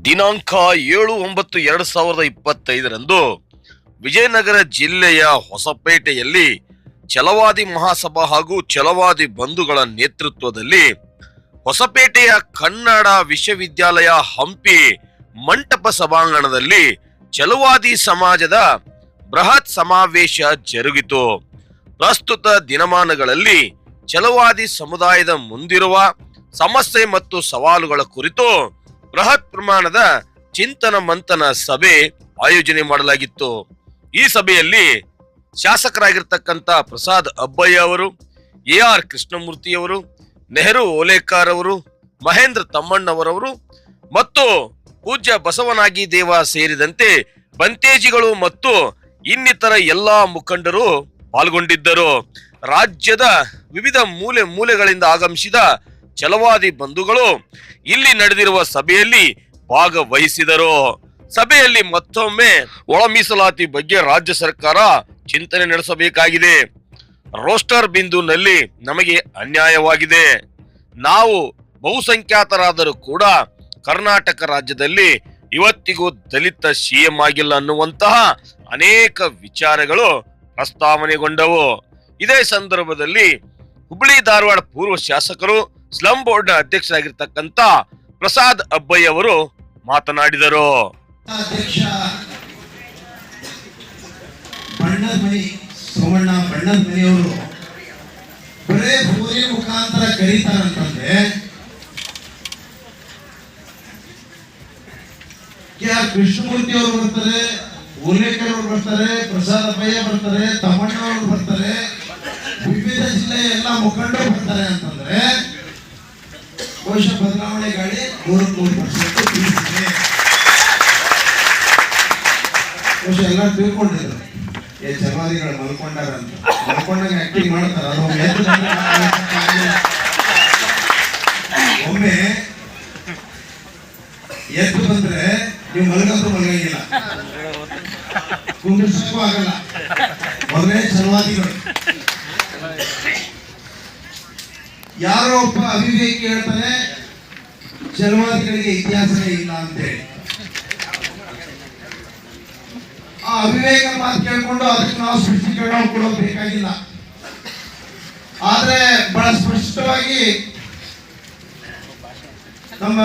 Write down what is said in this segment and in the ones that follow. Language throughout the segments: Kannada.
ದಿನಾಂಕ 7/9/2025 ವಿಜಯನಗರ ಜಿಲ್ಲೆಯ ಹೊಸಪೇಟೆಯಲ್ಲಿ ಛಲವಾದಿ ಮಹಾಸಭಾ ಹಾಗೂ ಛಲವಾದಿ ಬಂಧುಗಳ ನೇತೃತ್ವದಲ್ಲಿ ಹೊಸಪೇಟೆಯ ಕನ್ನಡ ವಿಶ್ವವಿದ್ಯಾಲಯ ಹಂಪಿ ಮಂಟಪ ಸಭಾಂಗಣದಲ್ಲಿ ಛಲವಾದಿ ಸಮಾಜದ ಬೃಹತ್ ಸಮಾವೇಶ ಜರುಗಿತು. ಪ್ರಸ್ತುತ ದಿನಮಾನಗಳಲ್ಲಿ ಛಲವಾದಿ ಸಮುದಾಯದ ಮುಂದಿರುವ ಸಮಸ್ಯೆ ಮತ್ತು ಸವಾಲುಗಳ ಕುರಿತು ಬೃಹತ್ ಪ್ರಮಾಣದ ಚಿಂತನ ಮಂಥನ ಸಭೆ ಆಯೋಜನೆ ಮಾಡಲಾಗಿತ್ತು. ಈ ಸಭೆಯಲ್ಲಿ ಶಾಸಕರಾಗಿರ್ತಕ್ಕಂಥ ಪ್ರಸಾದ್ ಅಬ್ಬಯ್ಯ ಅವರು, AR ಕೃಷ್ಣಮೂರ್ತಿ ಅವರು, ನೆಹರು ಓಲೇಕರ್ ಅವರು, ಮಹೇಂದ್ರ ತಮ್ಮಣ್ಣವರವರು ಮತ್ತು ಪೂಜ್ಯ ಬಸವನಾಗಿ ದೇವ ಸೇರಿದಂತೆ ಬಂತೇಜಿಗಳು ಮತ್ತು ಇನ್ನಿತರ ಎಲ್ಲಾ ಮುಖಂಡರು ಪಾಲ್ಗೊಂಡಿದ್ದರು. ರಾಜ್ಯದ ವಿವಿಧ ಮೂಲೆಗಳಿಂದ ಆಗಮಿಸಿದ ಛಲವಾದಿ ಬಂಧುಗಳು ಇಲ್ಲಿ ನಡೆದಿರುವ ಸಭೆಯಲ್ಲಿ ಭಾಗವಹಿಸಿದರು. ಸಭೆಯಲ್ಲಿ ಮತ್ತೊಮ್ಮೆ ಒಳ ಮೀಸಲಾತಿ ಬಗ್ಗೆ ರಾಜ್ಯ ಸರ್ಕಾರ ಚಿಂತನೆ ನಡೆಸಬೇಕಾಗಿದೆ. ರೋಸ್ಟರ್ ಬಿಂದುನಲ್ಲಿ ನಮಗೆ ಅನ್ಯಾಯವಾಗಿದೆ. ನಾವು ಬಹುಸಂಖ್ಯಾತರಾದರೂ ಕೂಡ ಕರ್ನಾಟಕ ರಾಜ್ಯದಲ್ಲಿ ಇವತ್ತಿಗೂ ದಲಿತ CM ಆಗಿಲ್ಲ ಅನ್ನುವಂತಹ ಅನೇಕ ವಿಚಾರಗಳು ಪ್ರಸ್ತಾವನೆಗೊಂಡವು. ಇದೇ ಸಂದರ್ಭದಲ್ಲಿ ಹುಬ್ಬಳ್ಳಿ ಧಾರವಾಡ ಪೂರ್ವ ಶಾಸಕರು ಸ್ಲಂ ಬೋರ್ಡ್ ನ ಅಧ್ಯಕ್ಷರಾಗಿರ್ತಕ್ಕಂಥ ಪ್ರಸಾದ್ ಅಬ್ಬಯ್ಯ ಅವರು ಮಾತನಾಡಿದರು. ಅಧ್ಯಕ್ಷ ಬಣ್ಣದ ಸೋಮಣ್ಣ ಬಣ್ಣದ ಮನೆಯವರು ಬರೇ ಫೋನಿನ ಮುಖಾಂತರ ಕರೀತಾರಂತಂದ್ರೆ ಕೃಷ್ಣಮೂರ್ತಿ ಅವರು ಬರ್ತಾರೆ, ಓಲೇಕರ್ ಅವರು ಬರ್ತಾರೆ, ಪ್ರಸಾದ್ ಅಬ್ಬಯ್ಯ ಬರ್ತಾರೆ, ತಮ್ಮಣ್ಣ ಅವರು ಬರ್ತಾರೆ, ವಿವಿಧ ಜಿಲ್ಲೆಯ ಎಲ್ಲ ಮುಖಂಡರು ಬರ್ತಾರೆ ಅಂತಂದ್ರೆ ಬಹುಶಃ ಬದಲಾವಣೆ ಗಾಳಿ 100% ಬಹುಶಃ ಎಲ್ಲ ತಿಳ್ಕೊಂಡಿದ್ರು ಛಲವಾದಿಗಳು ಮಲ್ಕೊಂಡಾರ ಅಂತ. ಮಲ್ಕೊಂಡಾಗ ಆಕ್ಟಿಂಗ್ ಮಾಡ್ತಾರ. ಅದು ಒಮ್ಮೆ ಎದ್ದು ಬಂದ್ರೆ ನೀವು ಮಲಗಂತೂ ಮಲಗಂಗಿಲ್ಲ, ಕುಂದಿರ್ಸಕ್ಕೂ ಆಗಲ್ಲ. ಮೊದಲೇ ಛಲವಾದಿಗಳು. ಯಾರೋ ಒಬ್ಬ ಅವಿವೇಕಿ ಹೇಳ್ತಾನೆ ಛಲವಾದಿಗಳಿಗೆ ಇತಿಹಾಸನೇ ಇಲ್ಲ ಅಂತೇಳಿ. ಆ ಅವಿವೇಕ ಮಾತು ಕೇಳ್ಕೊಂಡು ಅದಕ್ಕೆ ನಾವು ಸ್ಪಷ್ಟೀಕರಣ ಕೊಡೋದು ಬೇಕಾಗಿಲ್ಲ. ಆದ್ರೆ ಬಹಳ ಸ್ಪಷ್ಟವಾಗಿ ನಮ್ಮ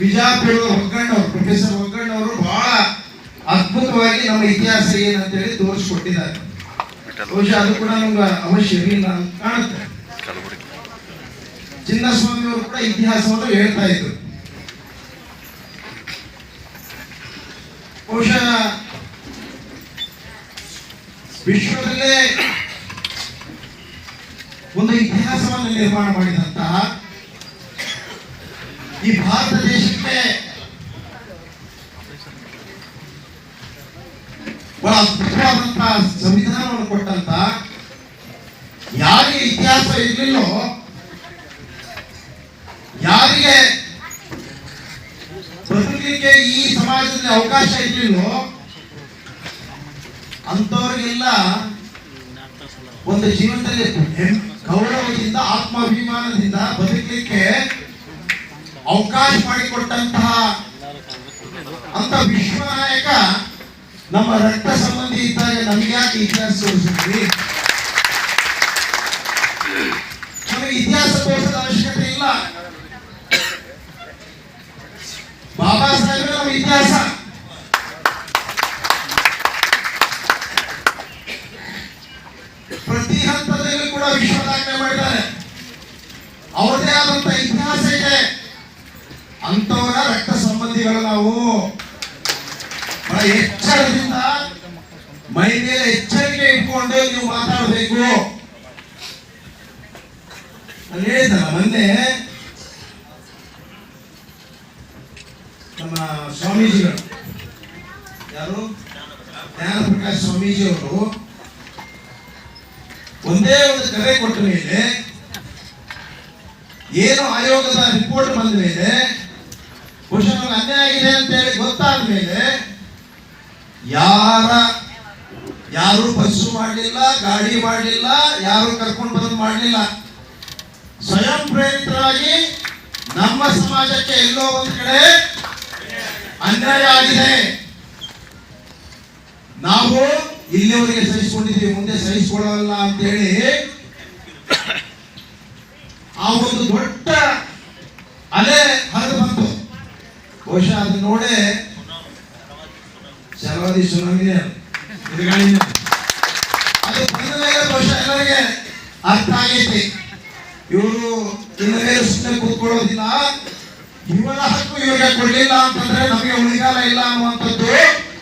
ಬಿಜಾಪುರದ ಒಗ್ಗಣ್ಣವರು, ಪ್ರೊಫೆಸರ್ ಒಗ್ಗಣ್ಣವರು ಬಹಳ ಅದ್ಭುತವಾಗಿ ನಮ್ಮ ಇತಿಹಾಸ ಏನಂತೇಳಿ ತೋರಿಸ್ಕೊಟ್ಟಿದ್ದಾರೆ. ಬಹುಶಃ ಅದು ಕೂಡ ನಮ್ಗೆ ಅವಶ್ಯ ಇರಲಿಲ್ಲ ಅಂತ ಕಾಣುತ್ತೆ. ಚಿನ್ನಸ್ವಾಮಿ ಅವರು ಕೂಡ ಇತಿಹಾಸವನ್ನು ಹೇಳ್ತಾ ಇದ್ರು. ಬಹುಶಃ ವಿಶ್ವದಲ್ಲೇ ಒಂದು ಇತಿಹಾಸವನ್ನು ನಿರ್ಮಾಣ ಮಾಡಿದಂತಹ ಈ ಭಾರತ ದೇಶಕ್ಕೆ ಬಹಳ ಅದ್ಭುತವಾದಂತಹ ಸಂವಿಧಾನವನ್ನು ಕೊಟ್ಟಂತ, ಯಾರಿಗೆ ಇತಿಹಾಸ ಇರಲಿಲ್ಲೋ, ಯಾರಿಗೆ ಬದುಕಲಿಕ್ಕೆ ಈ ಸಮಾಜದಲ್ಲಿ ಅವಕಾಶ ಇರಲಿಲ್ಲೋ ಅಂತವರಿಗೆಲ್ಲ ಒಂದು ಜೀವನದಲ್ಲಿ ಗೌರವದಿಂದ ಆತ್ಮಾಭಿಮಾನದಿಂದ ಬದುಕಲಿಕ್ಕೆ ಅವಕಾಶ ಮಾಡಿಕೊಟ್ಟಂತಹ ಅಂತ ವಿಶ್ವನಾಯಕ ನಮ್ಮ ರಕ್ತ ಸಂಬಂಧಿ ಇದ್ದಾಗ ನಮ್ಗೆ ಯಾಕೆ ಇತಿಹಾಸ ತೋರಿಸಿದ್ವಿ? ನಮಗೆ ಇತಿಹಾಸ ತೋರಿಸೋದ ಅವಶ್ಯಕತೆ ಇಲ್ಲ. ಬಾಬಾ ಸಾಹೇಬ್ ನಮ್ಮ ಇತಿಹಾಸ. ಪ್ರತಿ ಹಂತದಲ್ಲಿ ಕೂಡ ವಿಶ್ವ ದಾಖಲೆ ಮಾಡಿದ್ದಾರೆ. ಅವರದೇ ಆದಂತ ಇತಿಹಾಸ ಇದೆ. ಅಂತವರ ರಕ್ತ ಸಂಬಂಧಿಗಳು ನಾವು. ಬಹಳ ಎಚ್ಚರದಿಂದ ಮೈ ಮೇಲೆ ಎಚ್ಚರಿಕೆ ಇಟ್ಕೊಂಡು ನೀವು ಮಾತಾಡಬೇಕು. ನಾನು ಹೇಳಿದ್ದಲ್ಲ ಮೊನ್ನೆ ನಮ್ಮ ಸ್ವಾಮೀಜಿಗಳು, ಯಾರು ಜ್ಞಾನ ಪ್ರಕಾಶ್ ಸ್ವಾಮೀಜಿ ಅವರು ಒಂದೇ ಒಂದು ಕರೆ ಕೊಟ್ಟ ಮೇಲೆ, ಏನು ಆಯೋಗದ ರಿಪೋರ್ಟ್ ಬಂದ ಮೇಲೆ, ಬಹುಶಃ ನಮ್ಗೆ ಅನ್ಯಾಯ ಆಗಿದೆ ಅಂತ ಹೇಳಿ ಗೊತ್ತಾದ ಮೇಲೆ ಯಾರು ಬಸ್ಸು ಮಾಡಲಿಲ್ಲ, ಗಾಡಿ ಮಾಡಲಿಲ್ಲ, ಯಾರು ಕರ್ಕೊಂಡು ಬರೋದು ಮಾಡಲಿಲ್ಲ. ಸ್ವಯಂ ಪ್ರೇರಿತರಾಗಿ ನಮ್ಮ ಸಮಾಜಕ್ಕೆ ಎಲ್ಲೋ ಒಂದು ಕಡೆ ಅನ್ಯಾಯ ಆಗಿದೆ. ನಾವು ಇಲ್ಲಿವರೆಗೆ ಸಹಿಸಿಕೊಂಡಿದ್ದೀವಿ, ಮುಂದೆ ಸಹಿಸಿಕೊಳ್ಳಲ್ಲ ಅಂತೇಳಿ ಆ ಒಂದು ದೊಡ್ಡ ಅಲೆ ಹರಿದು ಬಂತು. ಬಹುಶಃ ಅದು ನೋಡೇ ಶರವಾದಿ ಸುನಾಮಿ ಅದು ಬಂದ ಮೇಲೆ ಬಹುಶಃ ಎಲ್ಲರಿಗೆ ಅರ್ಥ ಆಗೈತಿ. ಇವರು ಇನ್ನು ಮೇಲೆ ಸುಮ್ಮನೆ ಕೂತ್ಕೊಳ್ಳೋದಿಲ್ಲ, ಇವರ ಹಕ್ಕು ಇವಾಗ ಕೊಡ್ಲಿಲ್ಲ ಅಂತಂದ್ರೆ ನಮಗೆ ಉಳಿಗಾಲ ಇಲ್ಲ ಅನ್ನುವಂಥದ್ದು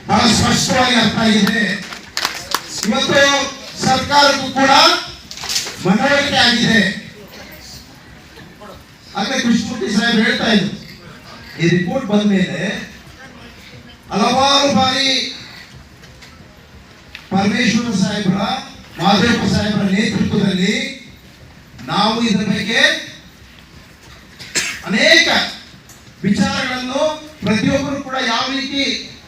ಬಹಳ ಸ್ಪಷ್ಟವಾಗಿ ಅರ್ಥ ಆಗಿದೆ. ಇವತ್ತು ಸರ್ಕಾರಕ್ಕೂ ಕೂಡ ಮನವರಿಕೆ ಆಗಿದೆ. ಆಗಲೇ ಕೃಷ್ಣಮೂರ್ತಿ ಸಾಹೇಬ್ ಹೇಳ್ತಾ ಇದ್ರು, ಈ ರಿಪೋರ್ಟ್ ಬಂದ ಮೇಲೆ ಹಲವಾರು ಬಾರಿ ಪರಮೇಶ್ವರ ಸಾಹೇಬ್ರ, ಮಾದೇವಪ್ಪ ಸಾಹೇಬ್ರ ನೇತೃತ್ವದಲ್ಲಿ ನಾವು ಇದರ ಬಗ್ಗೆ ಅನೇಕ ವಿಚಾರಗಳನ್ನು ಪ್ರತಿಯೊಬ್ಬರು ಕೂಡ ಯಾವ ರೀತಿ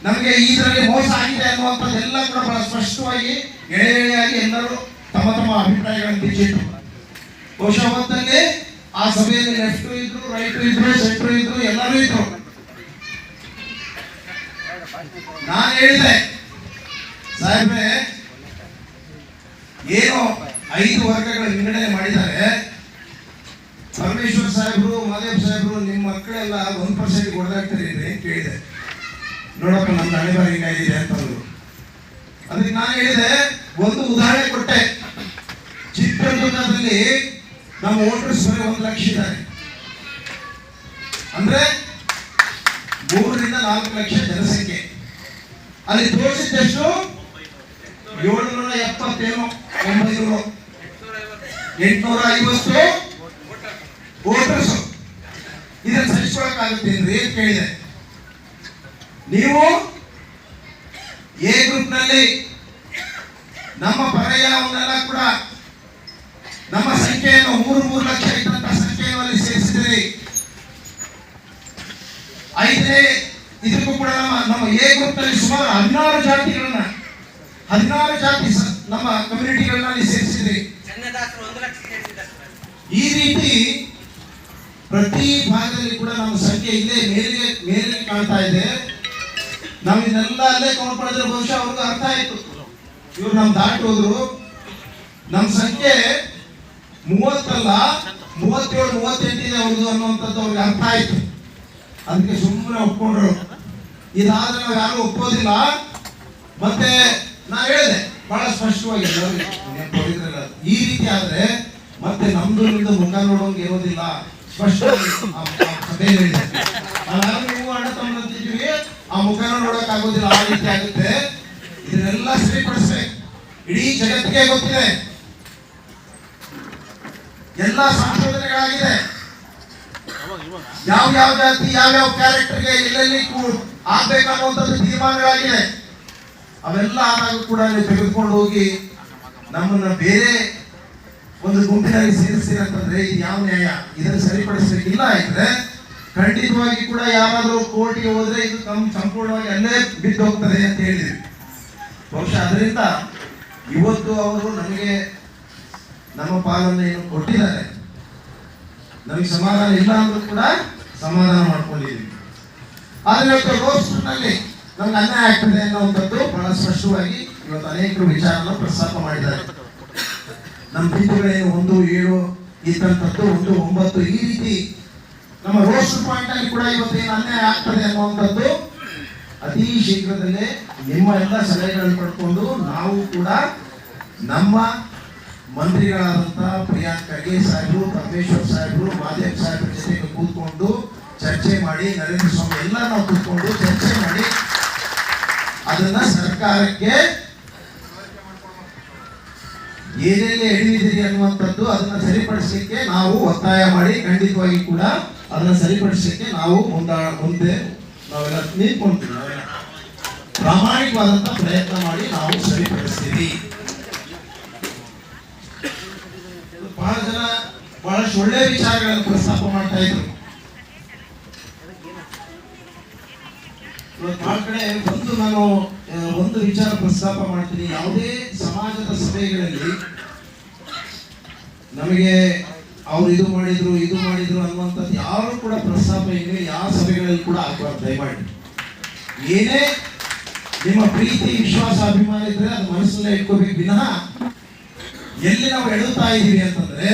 ನಮಗೆ ಇದರಲ್ಲಿ ಮೋಸ ಆಗಿದೆ ಅನ್ನುವಂಥದ್ದೆಲ್ಲ ಕೂಡ ಬಹಳ ಸ್ಪಷ್ಟವಾಗಿ ಎಳೆಯಾಗಿ ಎಲ್ಲರೂ ತಮ್ಮ ತಮ್ಮ ಅಭಿಪ್ರಾಯಗಳನ್ನು ಬಿಚ್ಚಿಟ್ರು. ಬಹುಶಃ ಹೊತ್ತಲ್ಲಿ ಆ ಸಭೆಯಲ್ಲಿ ಲೆಫ್ಟ್ ಇದ್ರು, ರೈಟ್ ಇದ್ರು, ಸೆಂಟ್ರ್ ಇದ್ರು, ಎಲ್ಲರೂ ಇದ್ರು. ನಾನು ಹೇಳಿದೆ, ಸಾಹೇಬ್ರೆ ಏನು 5 ವರ್ಗಗಳ ವಿಂಗಡಣೆ ಮಾಡಿದ್ದಾರೆ, ಪರಮೇಶ್ವರ್ ಸಾಹೇಬ್ರು, ಮಾದೇವ್ ಸಾಹೇಬ್ರು ನಿಮ್ಮ ಮಕ್ಕಳೆಲ್ಲ 1% ಹೊಡೆದಾಗ್ತಾರೆ ಅಂತ ಕೇಳಿದೆ. ನೋಡಪ್ಪ ನಮ್ದು ಹಣೆ ಬರ ಹಿಂಗಾಗಿದೆ ಅಂತಂದ್ರು. ಅದಕ್ಕೆ ನಾನು ಹೇಳಿದೆ, ಒಂದು ಉದಾಹರಣೆ ಕೊಟ್ಟೆ. ಚಿತ್ರದುರ್ಗದಲ್ಲಿ ನಮ್ಮ ವೋಟರ್ಸ್ ಬರೀ 1 ಲಕ್ಷ ಇದ್ದಾರೆ. ಅಂದ್ರೆ 3 ರಿಂದ 4 ಲಕ್ಷ ಜನಸಂಖ್ಯೆ. ಅಲ್ಲಿ ತೋರಿಸಿದ್ದಷ್ಟು 770 850 ವೋಟರ್ಸ್. ಇದನ್ನು ಸಹಿಸಿಕೊಳ್ಳಕ್ಕಾಗುತ್ತೇನ್ರಿ ಅಂತ ಕೇಳಿದೆ. ನೀವು ಎ ಗ್ರೂಪ್ ನಲ್ಲಿ ನಮ್ಮ ಪರ್ಯಾಯವನ್ನೆಲ್ಲ ಕೂಡ ನಮ್ಮ ಸಂಖ್ಯೆಯನ್ನು 3 ಲಕ್ಷ ಇದ್ದಂತ ಸಂಖ್ಯೆಯಲ್ಲಿ ಸೇರಿಸಿದಿರಿ. 5ನೇ ಇದಕ್ಕೂ ಕೂಡ ನಮ್ಮ ಎ ಗ್ರೂಪ್ ನಲ್ಲಿ ಸುಮಾರು 16 ಜಾತಿಗಳನ್ನ 16 ಜಾತಿ ನಮ್ಮ ಕಮ್ಯುನಿಟಿಗಳಲ್ಲಿ ಸೇರಿಸಿದ್ರಿ. ಈ ರೀತಿ ಪ್ರತಿ ಭಾಗದಲ್ಲಿ ಕೂಡ ನಮ್ಮ ಸಂಖ್ಯೆ ಇಲ್ಲೇ ಮೇಲೆ ಕಾಣ್ತಾ ಇದೆ. ನಾವು ಇದನ್ನೆಲ್ಲ ಅಲ್ಲೇ ಕೌಂಟ್ ಮಾಡಿದ್ರೆ ಬಹುಶಃ ಅವ್ರಿಗೆ ಅರ್ಥ ಆಯ್ತು, ಇವ್ರು ನಮ್ ದಾಟಿ ಹೋದ್ರು. ನಮ್ಮ ಸಂಖ್ಯೆ 30 ಅಲ್ಲ 37 38 ಇದೆ ಅವ್ರದ್ದು ಅನ್ನುವಂಥದ್ದು ಅವ್ರಿಗೆ ಅರ್ಥ ಆಯ್ತು. ಅದಕ್ಕೆ ಸುಮ್ಮನೆ ಒಪ್ಕೊಂಡ್ರು. ಇದಾದ್ರೆ ನಾವು ಯಾರು ಒಪ್ಪೋದಿಲ್ಲ. ಮತ್ತೆ ನಾನು ಹೇಳಿದೆ ಬಹಳ ಸ್ಪಷ್ಟವಾಗಿ, ಈ ರೀತಿ ಆದ್ರೆ ಮತ್ತೆ ನಮ್ದು ಮುಖ ನೋಡೋಂಗೆ ಇರೋದಿಲ್ಲ. ಸ್ಪಷ್ಟವಾಗಿ ಸಭೆಯಲ್ಲಿ ಹೇಳಿದೆ, ನೀವು ಅಣ್ಣ ತಮ್ಮಂತಿದ್ದೀವಿ, ಆ ಮುಖನ ನೋಡಕ್ ಆಗೋದಿಲ್ಲ, ಆ ರೀತಿ ಆಗುತ್ತೆ. ಇದನ್ನೆಲ್ಲ ಸರಿಪಡಿಸ್ಬೇಕು. ಇಡೀ ಜಗತ್ತಿಗೆ ಗೊತ್ತಿದೆ, ಎಲ್ಲ ಸಂಶೋಧನೆಗಳಾಗಿದೆ, ಯಾವ ಜಾತಿ ಯಾವ ಕ್ಯಾರೆಕ್ಟರ್ಗೆ ಎಲ್ಲೆಲ್ಲಿ ಆಗ್ಬೇಕನ್ನುವಂಥದ್ದು ತೀರ್ಮಾನಗಳಾಗಿದೆ. ಅವೆಲ್ಲ ಆದಾಗ ಕೂಡ ನೀವು ತೆಗೆದುಕೊಂಡು ಹೋಗಿ ನಮ್ಮನ್ನ ಬೇರೆ ಒಂದು ಗುಂಪಿನಲ್ಲಿ ಸೇರಿಸ್ತೀರ ಅಂತಂದ್ರೆ ಇದು ಯಾವ ನ್ಯಾಯ? ಇದನ್ನು ಸರಿಪಡಿಸಬೇಕಿಲ್ಲ. ಇದ್ರೆ ಖಂಡಿತವಾಗಿ ಕೂಡ ಯಾರಾದರೂ ಕೋರ್ಟ್ಗೆ ಹೋದ್ರೆ ಇದು ಸಂಪೂರ್ಣವಾಗಿ ಅಲ್ಲೇ ಬಿದ್ದು ಹೋಗ್ತದೆ ಅಂತ ಹೇಳಿದ್ವಿ. ಬಹುಶಃ ಅದರಿಂದ ಇವತ್ತು ಅವರು ನಮಗೆ ನಮ್ಮ ಪಾಲನ್ನು ಏನು ಕೊಟ್ಟಿದ್ದಾರೆ, ನಮಗೆ ಸಮಾಧಾನ ಇಲ್ಲ ಅಂದ್ರೂ ಕೂಡ ಸಮಾಧಾನ ಮಾಡ್ಕೊಂಡಿದ್ದೀವಿ. ಆದ್ರೆ ಇವತ್ತು ರೋಸ್ನಲ್ಲಿ ನಮ್ಗೆ ಅನ್ಯಾಯ ಆಗ್ತದೆ ಅನ್ನುವಂಥದ್ದು ಬಹಳ ಸ್ಪಷ್ಟವಾಗಿ ಇವತ್ತು ಅನೇಕರು ವಿಚಾರನ ಪ್ರಸ್ತಾಪ ಮಾಡಿದ್ದಾರೆ. ನಮ್ಮ ಬಿಂದುಗಳೇನು 1, 7 ಇದ್ದಂಥದ್ದು 1, 9 ಈ ರೀತಿ ನಮ್ಮ ರೋಸ್ಟ್ ಪಾಯಿಂಟ್ ಅಲ್ಲಿ ಕೂಡ ಇವತ್ತು ಏನು ಅನ್ಯಾಯ ಆಗ್ತದೆ ಅನ್ನುವಂಥದ್ದು ಅತಿ ಶೀಘ್ರದಲ್ಲೇ ನಿಮ್ಮ ಎಲ್ಲ ಸಲಹೆಗಳನ್ನು ಪಡ್ಕೊಂಡು ನಾವು ಕೂಡ ನಮ್ಮ ಮಂತ್ರಿಗಳಾದಂಥ ಪ್ರಿಯಾಂಕ್ ಖರ್ಗೆ ಸಾಹೇಬರು, ಪರಮೇಶ್ವರ್ ಸಾಹೇಬರು, ಮಾದೇವ್ ಸಾಹೇಬ್ರ ಜೊತೆಗೆ ಕೂತ್ಕೊಂಡು ಚರ್ಚೆ ಮಾಡಿ, ನರೇಂದ್ರ ಸ್ವಾಮಿ ಎಲ್ಲ ನಾವು ಕೂತ್ಕೊಂಡು ಚರ್ಚೆ ಮಾಡಿ ಅದನ್ನ ಸರ್ಕಾರಕ್ಕೆ ಏನೇನೇ ಎಳೆದಿದ್ದೀರಿ ಅನ್ನುವಂಥದ್ದು ಅದನ್ನ ಸರಿಪಡಿಸಲಿಕ್ಕೆ ನಾವು ಒತ್ತಾಯ ಮಾಡಿ, ಖಂಡಿತವಾಗಿ ಕೂಡ ಅದನ್ನ ಸರಿಪಡಿಸಲಿಕ್ಕೆ ನಾವು ಮುಂದೆ ನಾವೆಲ್ಲ ನಿಂತ್ಕೊಂತೀವಿ. ನಾವೆಲ್ಲ ಪ್ರಾಮಾಣಿಕವಾದಂಥ ಪ್ರಯತ್ನ ಮಾಡಿ ನಾವು ಸರಿಪಡಿಸ್ತೀವಿ. ಬಹಳ ಜನ ಬಹಳಷ್ಟು ಒಳ್ಳೆ ವಿಚಾರಗಳನ್ನು ಪ್ರಸ್ತಾಪ ಮಾಡ್ತಾ ಇದ್ರು. ಬಹಳ ಕಡೆ ನಾನು ಒಂದು ವಿಚಾರ ಪ್ರಸ್ತಾಪ ಮಾಡ್ತೀನಿ. ಯಾವುದೇ ಸಮಾಜದ ಸಭೆಗಳಲ್ಲಿ ನಮಗೆ ಅವ್ರು ಇದು ಮಾಡಿದ್ರು ಅನ್ನುವಂಥದ್ದು ಯಾರು ಕೂಡ ಪ್ರಸ್ತಾಪ ಇಲ್ಲ, ಯಾವ ಸಭೆಗಳಲ್ಲಿ ಕೂಡ ಆಗಬಾರ್ದು. ದಯಮಾಡಿ ಏನೇ ನಿಮ್ಮ ಪ್ರೀತಿ ವಿಶ್ವಾಸ ಅಭಿಮಾನ ಇದ್ರೆ ಅದು ಮನಸ್ಸಲ್ಲೇ ಇಟ್ಕೋಬೇಕು ವಿನಃ ಎಲ್ಲಿ ನಾವು ಎಡುತ್ತಾ ಇದ್ದೀವಿ ಅಂತಂದ್ರೆ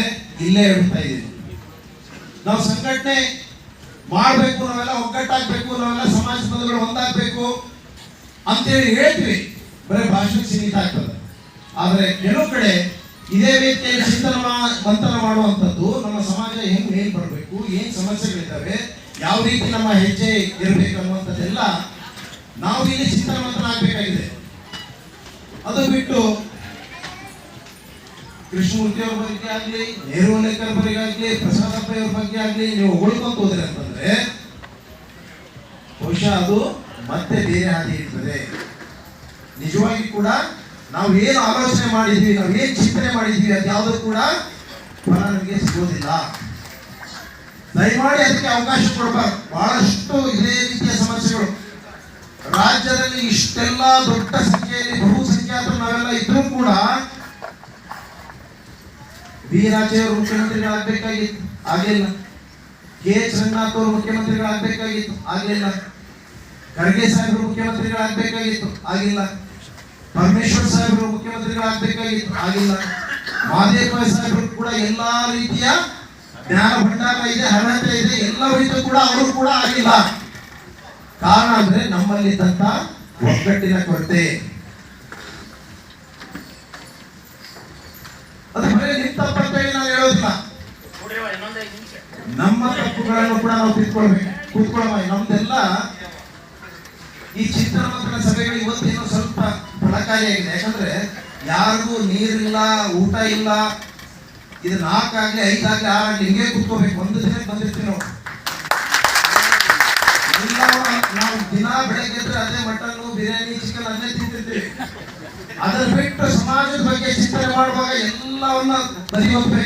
ಇಲ್ಲೇ ಎಡುತ್ತಾ ಇದ್ದೀವಿ. ನಾವು ಸಂಘಟನೆ ಮಾಡಬೇಕು, ನಾವೆಲ್ಲ ಒಗ್ಗಟ್ಟಾಗಬೇಕು, ನಾವೆಲ್ಲ ಸಮಾಜ ಬಂಧುಗಳು ಒಂದಾಗಬೇಕು ಅಂತೇಳಿ ಹೇಳ್ತೀವಿ, ಬರೀ ಭಾಷಣಕ್ಕೆ ಸೀಮಿತ ಆಗ್ತದೆ. ಆದರೆ ಕೆಲವು ಕಡೆ ಇದೇ ವೇದಿಕೆಯಲ್ಲಿ ಚಿಂತನ ಮಂಥನ ಮಾಡುವಂಥದ್ದು ನಮ್ಮ ಸಮಾಜ ಹೆಂಗ್ ಮೇಲ್ ಬರಬೇಕು, ಏನ್ ಸಮಸ್ಯೆಗಳಿದ್ದಾವೆ, ಯಾವ ರೀತಿ ನಮ್ಮ ಹೆಜ್ಜೆ ಇರಬೇಕು ಅನ್ನುವಂಥದ್ದೆಲ್ಲ ನಾವು ಇಲ್ಲಿ ಚಿಂತನ ಮಂಥನ ಆಗಬೇಕಾಗಿದೆ. ಅದು ಬಿಟ್ಟು ಕೃಷ್ಣಮೂರ್ತಿ ಅವ್ರ ಬಗ್ಗೆ ಆಗ್ಲಿ, ನೇರು ಲೇಖರ ಬಗ್ಗೆ ಆಗ್ಲಿ, ಪ್ರಸಾದಪ್ಪ ಅವ್ರ ಬಗ್ಗೆ ಆಗ್ಲಿ ನೀವು ಹೊಳ್ಕೊಂತ ಹೋದ್ರೆ ಅಂತಂದ್ರೆ ಬಹುಶಃ ಅದು ಮತ್ತೆ ಬೇರೆ ಹಾದಿ ಇರ್ತದೆ. ನಿಜವಾಗಿ ಕೂಡ ನಾವು ಏನು ಆಲೋಚನೆ ಮಾಡಿದ್ವಿ, ನಾವು ಏನು ಚಿಂತನೆ ಮಾಡಿದ್ವಿ ಅದು ಯಾವುದೂ ಕೂಡ ಫಲ ನಮಗೆ ಸಿಗೋದಿಲ್ಲ. ದಯಮಾಡಿ ಅದಕ್ಕೆ ಅವಕಾಶ ಕೊಡಬಾರ್ದು. ಬಹಳಷ್ಟು ಇದೇ ರೀತಿಯ ಸಮಸ್ಯೆಗಳು ರಾಜ್ಯದಲ್ಲಿ ಇಷ್ಟೆಲ್ಲ ದೊಡ್ಡ ಸಂಖ್ಯೆಯಲ್ಲಿ ಬಹುಸಂಖ್ಯಾತರು ನಾವೆಲ್ಲ ಇದ್ರೂ ಕೂಡ ಬಿ ರಾಜೇವರು ಮುಖ್ಯಮಂತ್ರಿಗಳಾಗಬೇಕಾಗಿತ್ತು, ಆಗಲಿಲ್ಲ. ಕೆ ಎಚ್ ರಂಗನಾಥ್ ಅವರು ಮುಖ್ಯಮಂತ್ರಿಗಳಾಗಬೇಕಾಗಿತ್ತು, ಆಗಲಿಲ್ಲ. ಖರ್ಗೆ ಸಾಹೇಬರು ಮುಖ್ಯಮಂತ್ರಿಗಳಾಗಬೇಕಾಗಿತ್ತು, ಆಗಿಲ್ಲ. ಪರಮೇಶ್ವರ್ ಸಾಹೇಬರು ಮುಖ್ಯಮಂತ್ರಿಗಳಾಗಬೇಕಾಗಿತ್ತು, ಆಗಿಲ್ಲ. ಮಹದೇವ ಸಾಹೇಬರು ಕೂಡ ಎಲ್ಲಾ ರೀತಿಯ ಜ್ಞಾನ ಭಂಡಾರ ಇದೆ, ಅರ್ಹತೆ ಇದೆ, ಎಲ್ಲವೂ ಇದ್ದು ಕೂಡ ಅವರು ಕೂಡ ಆಗಿಲ್ಲ. ಕಾರಣ ಅಂದ್ರೆ ನಮ್ಮಲ್ಲಿದ್ದಂತ ಒಗ್ಗಟ್ಟಿನ ಕೊರತೆ. ಅದು ಬರೀ ನಿಮ್ ತಪ್ಪಂತೇಳಿ ನಾನು ಹೇಳೋದಿಲ್ಲ, ನಮ್ಮ ತಪ್ಪುಗಳನ್ನು ಕೂಡ ನಾವು ಕೂತ್ಕೊಳ್ಳೋಣ. ನಮ್ದೆಲ್ಲ ಈ ಚಿಂತನ ಮಂಥನ ಸಭೆಗಳು ಇವತ್ತೇನೋ ಸ್ವಲ್ಪ ಫಲಕಾರಿಯಾಗಿದೆ. ಯಾಕಂದ್ರೆ ಯಾರಿಗೂ ನೀರಿಲ್ಲ, ಊಟ ಇಲ್ಲ. ಇದು 4 ಆಗ್ಲಿ 5 ಆಗ್ಲಿ 6 ಆಗ್ಲಿ ಹಿಂಗೆ ಕೂತ್ಕೋಬೇಕು. ಒಂದು ದಿನಕ್ಕೆ ಬಂದಿರ್ತೀವಿ ನಾವು. ನಾವು ದಿನ ಬೆಳಗ್ಗೆ ಎದ್ರೆ ಅದೇ ಮಟನ್, ಬಿರಿಯಾನಿ, ಚಿಕನ್ ಅದೇ ತಿಂತಿರ್ತೀವಿ. ಅದನ್ನ ಬಿಟ್ಟು ಸಮಾಜದ ಬಗ್ಗೆ ಚಿಂತನೆ ಮಾಡುವಾಗ ಎಲ್ಲವನ್ನ ಬದಿಯೋಗ್ಬೇಕು.